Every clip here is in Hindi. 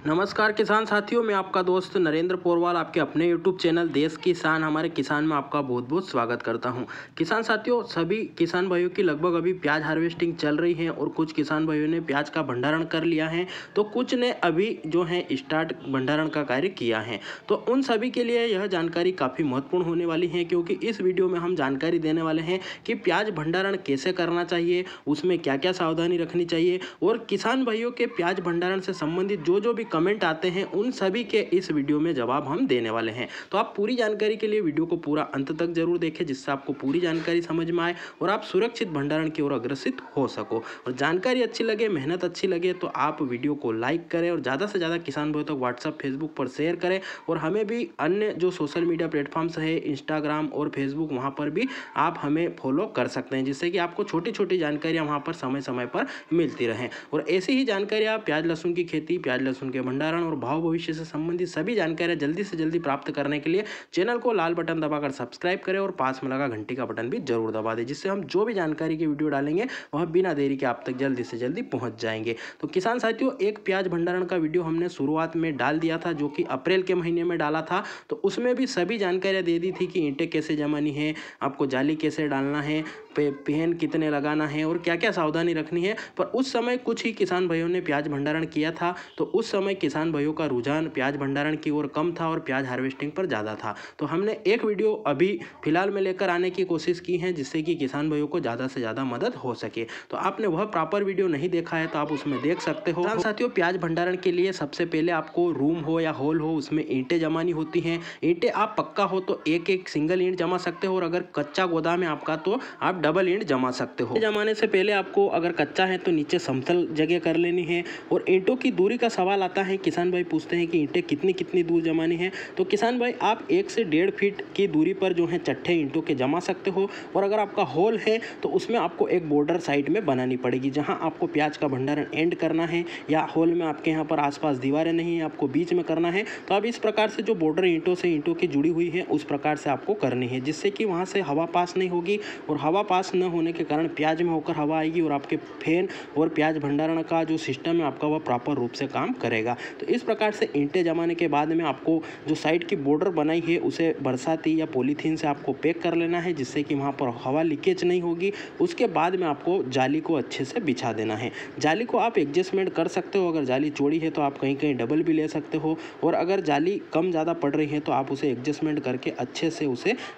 नमस्कार किसान साथियों, मैं आपका दोस्त नरेंद्र पोरवाल आपके अपने यूट्यूब चैनल देश किसान हमारे किसान में आपका बहुत बहुत स्वागत करता हूं। किसान साथियों, सभी किसान भाइयों की लगभग अभी प्याज हार्वेस्टिंग चल रही है और कुछ किसान भाइयों ने प्याज का भंडारण कर लिया है, तो कुछ ने अभी जो है स्टार्ट भंडारण का कार्य किया है। तो उन सभी के लिए यह जानकारी काफ़ी महत्वपूर्ण होने वाली है, क्योंकि इस वीडियो में हम जानकारी देने वाले हैं कि प्याज भंडारण कैसे करना चाहिए, उसमें क्या क्या सावधानी रखनी चाहिए, और किसान भाइयों के प्याज भंडारण से संबंधित जो भी कमेंट आते हैं उन सभी के इस वीडियो में जवाब हम देने वाले हैं। तो आप पूरी जानकारी के लिए वीडियो को पूरा अंत तक जरूर देखें, जिससे आपको पूरी जानकारी समझ में आए और आप सुरक्षित भंडारण की ओर अग्रसित हो सको। और जानकारी अच्छी लगे, मेहनत अच्छी लगे तो आप वीडियो को लाइक करें और ज़्यादा से ज़्यादा किसान भाइयों तक व्हाट्सएप फेसबुक पर शेयर करें। और हमें भी अन्य जो सोशल मीडिया प्लेटफॉर्म्स है, इंस्टाग्राम और फेसबुक, वहाँ पर भी आप हमें फॉलो कर सकते हैं, जिससे कि आपको छोटी छोटी जानकारियाँ वहाँ पर समय समय पर मिलती रहें। और ऐसी ही जानकारियाँ प्याज लहसुन की खेती, प्याज लहसुन के भंडारण और भाव भविष्य से संबंधित सभी जानकारियां जल्दी से जल्दी प्राप्त करने के लिए चैनल को लाल बटन दबाकर सब्सक्राइब करें और पास में लगा घंटी का बटन भी जरूर दबा दें, जिससे हम जो भी जानकारी की वीडियो डालेंगे वह बिना देरी के आप तक जल्दी से जल्दी पहुंच जाएंगे। तो किसान साथियों, एक प्याज भंडारण का वीडियो हमने शुरुआत में डाल दिया था, जो कि अप्रैल के महीने में डाला था। तो उसमें भी सभी जानकारियां दे दी थी कि ईंटें कैसे जमानी है, आपको जाली कैसे डालना है, पेन कितने लगाना है और क्या क्या सावधानी रखनी है। पर उस समय कुछ ही किसान भाइयों ने प्याज भंडारण किया था, तो उस समय किसान भाइयों का रुझान प्याज भंडारण की ओर कम था और प्याज हार्वेस्टिंग पर ज़्यादा था। तो हमने एक वीडियो अभी फिलहाल में लेकर आने की कोशिश की है, जिससे कि किसान भाइयों को ज़्यादा से ज़्यादा मदद हो सके। तो आपने वह प्रॉपर वीडियो नहीं देखा है तो आप उसमें देख सकते हो। साथियों, प्याज भंडारण के लिए सबसे पहले आपको रूम हो या हॉल हो, उसमें ईंटें जमानी होती हैं। ईंटें आप पक्का हो तो एक एक सिंगल ईंट जमा सकते हो, और अगर कच्चा गोदाम है आपका तो आप डबल ईंट जमा सकते हो। जमाने से पहले आपको अगर कच्चा है तो नीचे समतल जगह कर लेनी है। और ईंटों की दूरी का सवाल आता है, किसान भाई पूछते हैं कि ईंटें कितनी कितनी दूर जमानी है। तो किसान भाई, आप 1 से 1.5 फीट की दूरी पर जो है चट्टे ईंटों के जमा सकते हो। और अगर आपका होल है तो उसमें आपको एक बॉर्डर साइड में बनानी पड़ेगी, जहां आपको प्याज का भंडारण एंड करना है, या होल में आपके यहाँ पर आसपास दीवारें नहीं है, आपको बीच में करना है। तो आप इस प्रकार से जो बॉर्डर ईंटों से ईंटों की जुड़ी हुई है उस प्रकार से आपको करनी है, जिससे कि वहाँ से हवा पास नहीं होगी, और हवा पास न होने के कारण प्याज में होकर हवा आएगी और आपके फैन और प्याज भंडारण का जो सिस्टम है आपका वह प्रॉपर रूप से काम करेगा। तो इस प्रकार से ईंटें जमाने के बाद में आपको जो साइड की बॉर्डर बनाई है उसे बरसाती या पॉलीथीन से आपको पैक कर लेना है, जिससे कि वहाँ पर हवा लीकेज नहीं होगी। उसके बाद में आपको जाली को अच्छे से बिछा देना है। जाली को आप एडजस्टमेंट कर सकते हो, अगर जाली चौड़ी है तो आप कहीं कहीं डबल भी ले सकते हो, और अगर जाली कम ज़्यादा पड़ रही है तो आप उसे एडजस्टमेंट करके अच्छे से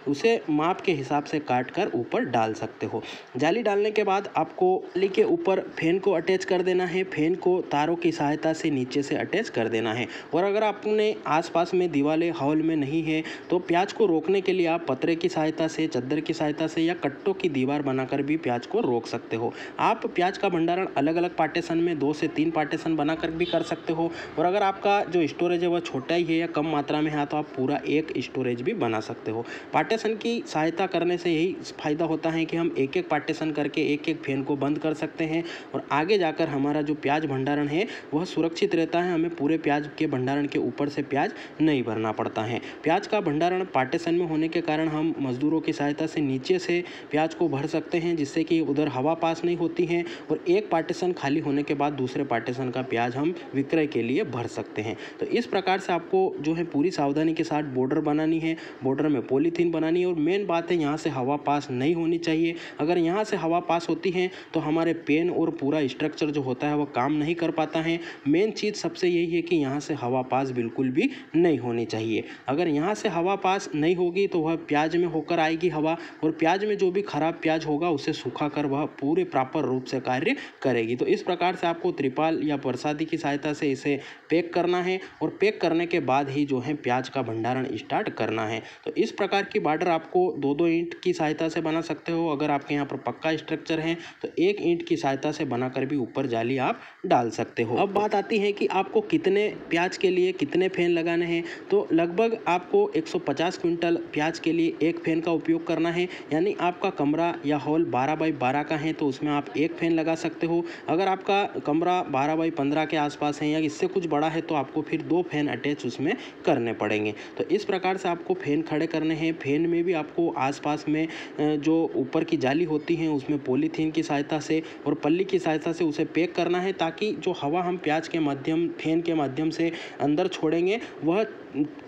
उसे माप के हिसाब से काट कर ऊपर डाल सकते हो। जाली डालने के बाद आपको जाली के ऊपर फैन को अटैच कर देना है। फैन को तारों की सहायता से नीचे से अटैच कर देना है। और अगर आपने आसपास में दीवारें हॉल में नहीं है तो प्याज को रोकने के लिए आप पतरे की सहायता से, चद्दर की सहायता से या कट्टों की दीवार बनाकर भी प्याज को रोक सकते हो। आप प्याज का भंडारण अलग अलग पार्टीशन में 2 से 3 पार्टीशन बनाकर भी कर सकते हो। और अगर आपका जो स्टोरेज है वह छोटा ही है या कम मात्रा में है तो आप पूरा एक स्टोरेज भी बना सकते हो। पार्टीशन की सहायता करने से यही फायदा होता है कि हम एक एक पार्टीशन करके एक एक फैन को बंद कर सकते हैं, और आगे जाकर हमारा जो प्याज भंडारण है वह सुरक्षित रहता है। हमें पूरे प्याज के भंडारण के ऊपर से प्याज नहीं भरना पड़ता है। प्याज का भंडारण पार्टीशन में होने के कारण हम मजदूरों की सहायता से नीचे से प्याज को भर सकते हैं, जिससे कि उधर हवा पास नहीं होती है, और एक पार्टीशन खाली होने के बाद दूसरे पार्टीशन का प्याज हम विक्रय के लिए भर सकते हैं। तो इस प्रकार से आपको जो है पूरी सावधानी के साथ बॉर्डर बनानी है, बॉर्डर में पॉलीथीन बनानी है। और मेन बात है, यहाँ से हवा पास नहीं होनी चाहिए। अगर यहाँ से हवा पास होती है तो हमारे पेन और पूरा स्ट्रक्चर जो होता है वह काम नहीं कर पाता है। मेन चीज़ सबसे यही है कि यहाँ से हवा पास बिल्कुल भी नहीं होनी चाहिए। अगर यहाँ से हवा पास नहीं होगी तो वह प्याज में होकर आएगी हवा, और प्याज में जो भी खराब प्याज होगा उसे सुखा कर वह पूरे प्रॉपर रूप से कार्य करेगी। तो इस प्रकार से आपको त्रिपाल या बरसाती की सहायता से इसे पैक करना है, और पैक करने के बाद ही जो है प्याज का भंडारण स्टार्ट करना है। तो इस प्रकार की बॉर्डर आपको 2-2 ईंट की सहायता से बना सकते हो। अगर आपके यहाँ पर पक्का स्ट्रक्चर है तो 1 ईंट की सहायता से बनाकर भी ऊपर जाली आप डाल सकते हो। अब बात आती है कि आपको कितने प्याज के लिए कितने फैन लगाने हैं। तो लगभग आपको 150 क्विंटल प्याज के लिए एक फैन का उपयोग करना है। यानी आपका कमरा या हॉल 12 बाई 12 का है तो उसमें आप एक फैन लगा सकते हो। अगर आपका कमरा 12 बाई 15 के आसपास है या इससे कुछ बड़ा है तो आपको फिर 2 फैन अटैच उसमें करने पड़ेंगे। तो इस प्रकार से आपको फैन खड़े करने हैं। फैन में भी आपको आसपास में जो ऊपर की जाली होती है उसमें पॉलीथीन की सहायता से और पल्ली की सहायता से उसे पैक करना है, ताकि जो हवा हम प्याज के माध्यम फैन के माध्यम से अंदर छोड़ेंगे वह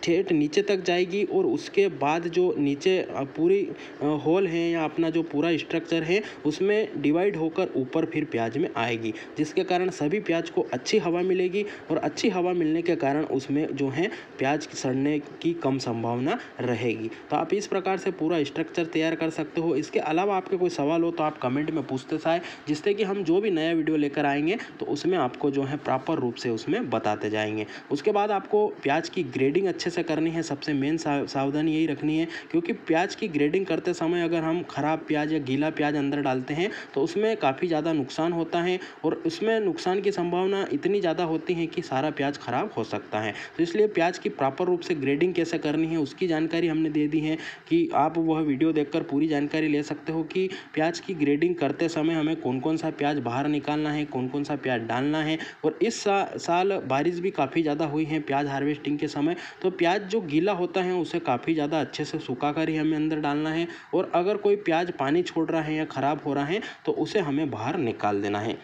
ठेठ नीचे तक जाएगी और उसके बाद जो नीचे पूरी होल है या अपना जो पूरा स्ट्रक्चर है उसमें डिवाइड होकर ऊपर फिर प्याज में आएगी, जिसके कारण सभी प्याज को अच्छी हवा मिलेगी और अच्छी हवा मिलने के कारण उसमें जो है प्याज सड़ने की कम संभावना रहेगी। तो आप इस प्रकार से पूरा स्ट्रक्चर तैयार कर सकते हो। इसके अलावा आपके कोई सवाल हो तो आप कमेंट में पूछते जाएं, जिससे कि हम जो भी नया वीडियो लेकर आएंगे तो उसमें आपको जो है प्रॉपर रूप से उसमें बताते जाएंगे। उसके बाद आपको प्याज की ग्रेडिंग अच्छे से करनी है। सबसे मेन सावधानी यही रखनी है, क्योंकि प्याज की ग्रेडिंग करते समय अगर हम खराब प्याज या गीला प्याज अंदर डालते हैं तो उसमें काफ़ी ज़्यादा नुकसान होता है और उसमें नुकसान की संभावना इतनी ज़्यादा होती है कि सारा प्याज खराब हो सकता है। तो इसलिए प्याज की प्रॉपर रूप से ग्रेडिंग कैसे करनी है उसकी जानकारी हमने दे दी है कि आप वह वीडियो देखकर पूरी जानकारी ले सकते हो कि प्याज की ग्रेडिंग करते समय हमें कौन कौन सा प्याज बाहर निकालना है, कौन कौन सा प्याज डालना है। और इस साल बारिश भी काफ़ी ज़्यादा हुई है प्याज हार्वेस्टिंग के समय, तो प्याज जो गीला होता है उसे काफ़ी ज़्यादा अच्छे से सुखा कर ही हमें अंदर डालना है और अगर कोई प्याज पानी छोड़ रहा है या ख़राब हो रहा है तो उसे हमें बाहर निकाल देना है।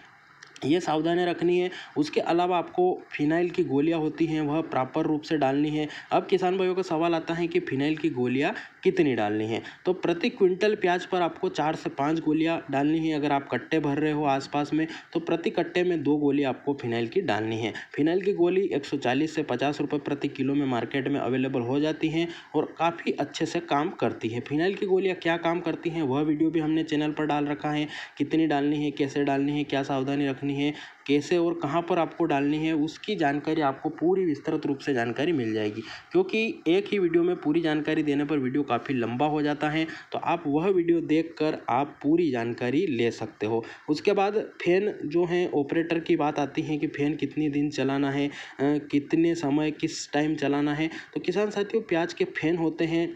ये सावधानी रखनी है। उसके अलावा आपको फिनाइल की गोलियां होती हैं वह प्रॉपर रूप से डालनी है। अब किसान भाइयों का सवाल आता है कि फिनाइल की गोलियां कितनी डालनी है। तो प्रति क्विंटल प्याज पर आपको 4 से 5 गोलियां डालनी है। अगर आप कट्टे भर रहे हो आसपास में तो प्रति कट्टे में 2 गोली आपको फिनाइल की डालनी है। फिनाइल की गोली 140 से 50 रुपये प्रति किलो में मार्केट में अवेलेबल हो जाती हैं और काफ़ी अच्छे से काम करती है। फिनाइल की गोलियाँ क्या काम करती हैं वह वीडियो भी हमने चैनल पर डाल रखा है। कितनी डालनी है, कैसे डालनी है, क्या सावधानी रखनी है, कैसे और कहां पर आपको डालनी है, उसकी जानकारी आपको पूरी विस्तृत रूप से जानकारी मिल जाएगी। क्योंकि एक ही वीडियो में पूरी जानकारी देने पर वीडियो काफ़ी लंबा हो जाता है, तो आप वह वीडियो देखकर आप पूरी जानकारी ले सकते हो। उसके बाद फैन जो है ऑपरेटर की बात आती है कि फैन कितनी दिन चलाना है, कितने समय किस टाइम चलाना है। तो किसान साथियों प्याज के फैन होते हैं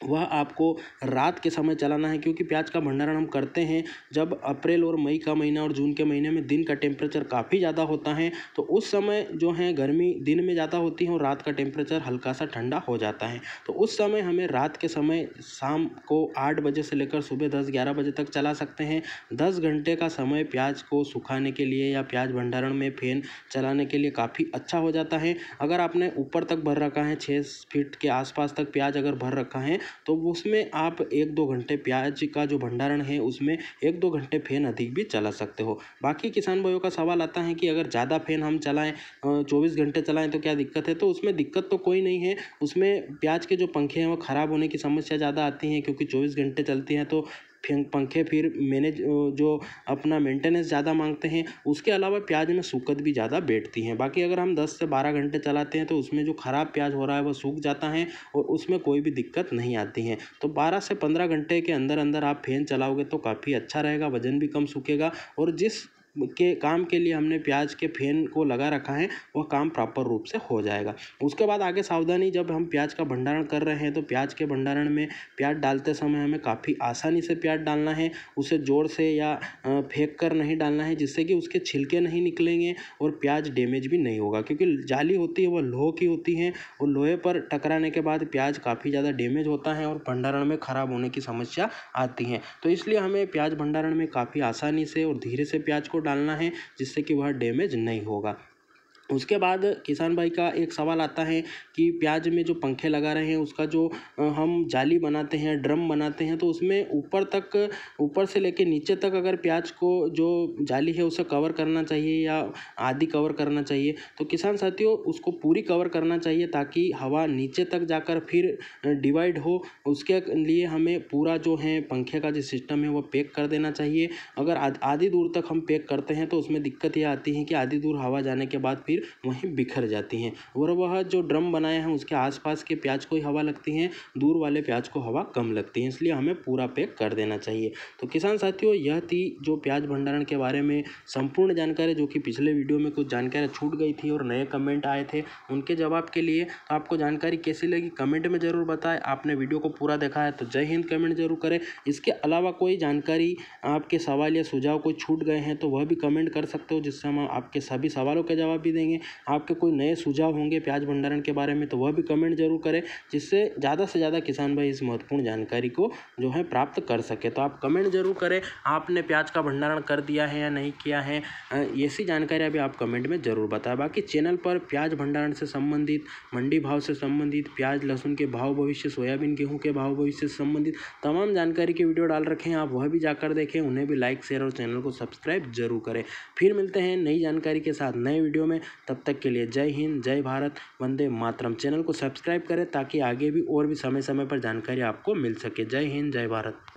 वह आपको रात के समय चलाना है, क्योंकि प्याज का भंडारण हम करते हैं जब अप्रैल और मई का महीना और जून के महीने में दिन का टेम्परेचर काफ़ी ज़्यादा होता है, तो उस समय जो है गर्मी दिन में ज़्यादा होती है और रात का टेम्परेचर हल्का सा ठंडा हो जाता है। तो उस समय हमें रात के समय शाम को 8 बजे से लेकर सुबह 10-11 बजे तक चला सकते हैं। 10 घंटे का समय प्याज को सुखाने के लिए या प्याज भंडारण में फैन चलाने के लिए काफ़ी अच्छा हो जाता है। अगर आपने ऊपर तक भर रखा है 6 फीट के आसपास तक प्याज अगर भर रखा है तो उसमें आप 1-2 घंटे प्याज का जो भंडारण है उसमें 1-2 घंटे फैन अधिक भी चला सकते हो। बाकी किसान भाइयों का सवाल आता है कि अगर ज़्यादा फैन हम चलाएं 24 घंटे चलाएं तो क्या दिक्कत है। तो उसमें दिक्कत तो कोई नहीं है। उसमें प्याज के जो पंखे हैं वो ख़राब होने की समस्या ज़्यादा आती हैं, क्योंकि 24 घंटे चलती हैं तो पंखे फिर मैनेज जो अपना मेंटेनेंस ज़्यादा मांगते हैं। उसके अलावा प्याज में सूखत भी ज़्यादा बैठती हैं। बाकी अगर हम 10 से 12 घंटे चलाते हैं तो उसमें जो ख़राब प्याज हो रहा है वह सूख जाता है और उसमें कोई भी दिक्कत नहीं आती है। तो 12 से 15 घंटे के अंदर अंदर आप फैन चलाओगे तो काफ़ी अच्छा रहेगा, वजन भी कम सूखेगा और जिस के काम के लिए हमने प्याज के फैन को लगा रखा है वह काम प्रॉपर रूप से हो जाएगा। उसके बाद आगे सावधानी, जब हम प्याज का भंडारण कर रहे हैं तो प्याज के भंडारण में प्याज डालते समय हमें काफ़ी आसानी से प्याज डालना है। उसे जोर से या फेंक कर नहीं डालना है, जिससे कि उसके छिलके नहीं निकलेंगे और प्याज डैमेज भी नहीं होगा। क्योंकि जाली होती है वह लोहे की होती है और लोहे पर टकराने के बाद प्याज काफ़ी ज़्यादा डैमेज होता है और भंडारण में ख़राब होने की समस्या आती है। तो इसलिए हमें प्याज भंडारण में काफ़ी आसानी से और धीरे से प्याज को डालना है, जिससे कि वह डैमेज नहीं होगा। उसके बाद किसान भाई का एक सवाल आता है कि प्याज में जो पंखे लगा रहे हैं उसका जो हम जाली बनाते हैं, ड्रम बनाते हैं, तो उसमें ऊपर से लेके नीचे तक अगर प्याज को जो जाली है उसे कवर करना चाहिए या आधी कवर करना चाहिए। तो किसान साथियों उसको पूरी कवर करना चाहिए ताकि हवा नीचे तक जाकर फिर डिवाइड हो। उसके लिए हमें पूरा जो है पंखे का जो सिस्टम है वो पैक कर देना चाहिए। अगर आधी दूर तक हम पैक करते हैं तो उसमें दिक्कत यह आती है कि आधी दूर हवा जाने के बाद फिर वहीं बिखर जाती हैं और वह जो ड्रम बनाए हैं उसके आसपास के प्याज को ही हवा लगती है, दूर वाले प्याज को हवा कम लगती है। इसलिए हमें पूरा पैक कर देना चाहिए। तो किसान साथियों यह थी जो प्याज भंडारण के बारे में संपूर्ण जानकारी, जो कि पिछले वीडियो में कुछ जानकारी छूट गई थी और नए कमेंट आए थे उनके जवाब के लिए। तो आपको जानकारी कैसी लगी कमेंट में ज़रूर बताएं। आपने वीडियो को पूरा देखा है तो जय हिंद कमेंट जरूर करें। इसके अलावा कोई जानकारी, आपके सवाल या सुझाव कोई छूट गए हैं तो वह भी कमेंट कर सकते हो, जिससे हम आपके सभी सवालों के जवाब भी देंगे। देंगे। आपके कोई नए सुझाव होंगे प्याज भंडारण के बारे में तो वह भी कमेंट जरूर करें, जिससे ज़्यादा से ज़्यादा किसान भाई इस महत्वपूर्ण जानकारी को जो है प्राप्त कर सके। तो आप कमेंट जरूर करें, आपने प्याज का भंडारण कर दिया है या नहीं किया है, ऐसी जानकारी अभी आप कमेंट में ज़रूर बताएं। बाकी चैनल पर प्याज भंडारण से संबंधित, मंडी भाव से संबंधित, प्याज लहसुन के भाव भविष्य, सोयाबीन गेहूं के भाव भविष्य से संबंधित तमाम जानकारी के वीडियो डाल रखे हैं, आप वह भी जाकर देखें, उन्हें भी लाइक शेयर और चैनल को सब्सक्राइब जरूर करें। फिर मिलते हैं नई जानकारी के साथ नए वीडियो में, तब तक के लिए जय हिंद, जय भारत, वंदे मातरम। चैनल को सब्सक्राइब करें ताकि आगे भी और भी समय समय पर जानकारी आपको मिल सके। जय हिंद, जय भारत।